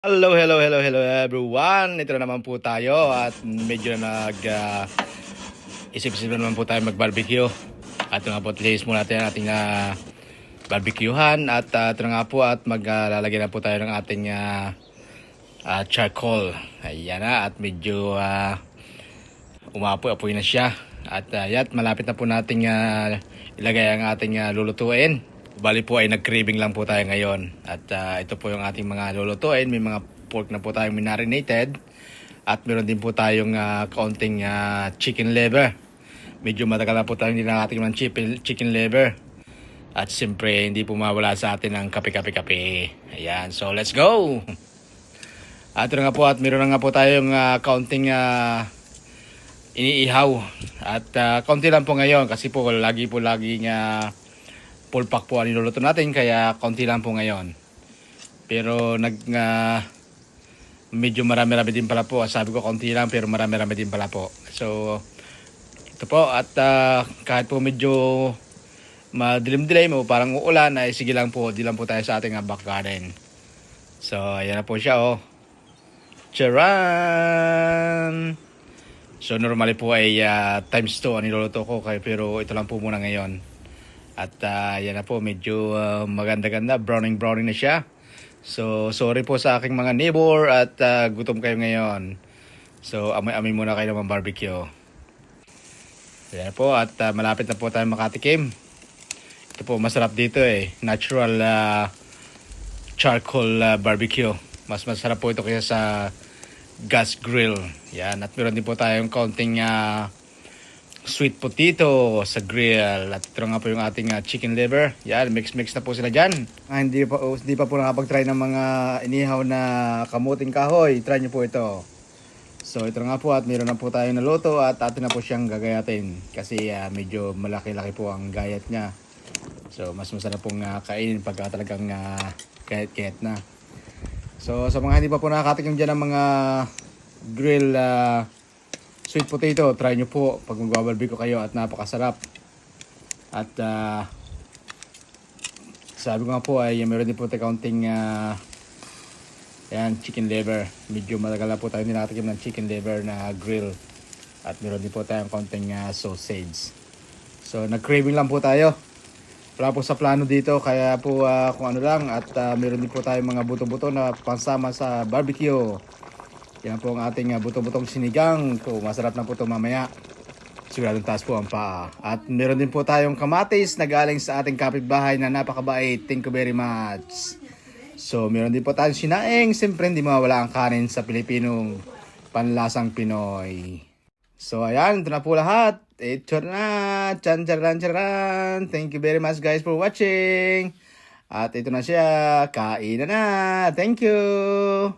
Hello everyone. Ito na naman po tayo at medyo isip-isip na naman po tayo mag-barbecue. At ito nga po, linis muna natin ang ating barbecuehan at ito na nga po at maglalagay na po tayo ng ating charcoal. Ayan na at medyo umapoy-apoy na siya. At malapit na po nating ilagay ang ating lulutuin. Bali po ay nag-craving lang po tayo ngayon. At ito po yung ating mga lulutuin. May mga pork na po tayong marinated. At meron din po tayong kaunting chicken liver. Medyo matagal na po tayong hindi nakating ng chicken liver. At siyempre hindi po mawala sa atin ang kape. Ayan, so let's go! At ito nga po at meron na nga po tayong kaunting iniihaw. At kaunti lang po ngayon kasi po laging full pack po ang niluluto natin kaya konti lang po ngayon. Pero medyo marami-rami din pala po. Sabi ko konti lang pero marami-rami din pala po. So ito po at kahit po medyo madilim-dilim o parang uulan ay sige lang po, di lang po tayo sa ating back garden. So ayan na po siya oh. Charan! So normally po ay times 2 ang niluluto ko pero ito lang po muna ngayon. At yan na po, medyo maganda-ganda, browning na siya. So sorry po sa aking mga neighbor at gutom kayo ngayon. So amoy-amoy muna kayo ng barbecue. Yan po at malapit na po tayo makatikim. Ito po masarap dito natural charcoal barbecue. Mas masarap po ito kaysa sa gas grill. Yan at meron din po tayong kaunting sweet potato sa grill. At ito nga po yung ating chicken liver. Yan, mix na po sila dyan. Hindi pa po nakapag-try ng mga inihaw na kamuting kahoy. Try nyo po ito. So ito nga po at meron na po tayo naluto at atin na po siyang gagayatin. Kasi medyo malaki-laki po ang gayat niya. So mas masarap pong kainin pagka talagang gayat-gayat na. So sa mga hindi pa po nakakatikim dyan ng mga grill sweet potato, try nyo po pag magbabarbecue kayo at napakasarap. At sabi ko nga po ay meron din po tayo kaunting chicken liver. Medyo matagal na po tayo nakatikim ng chicken liver na grill. At meron din po tayong kaunting sausage. So nag-craving lang po tayo. Wala po sa plano dito kaya po kung ano lang. At meron din po tayong mga buto-buto na pansama sa barbecue. Yan po ang ating buto-butong sinigang. Po, masarap na po ito mamaya. Siguradong taas po ang paa. At meron din po tayong kamatis na galing sa ating kapitbahay na napakabait. Thank you very much. So meron din po tayong sinaing. Siyempre hindi mawala ang kanin sa Pilipinong panlasang Pinoy. So ayan, ito na po lahat. Ito na. Charan. Thank you very much guys for watching. At ito na siya. Kain na. Thank you.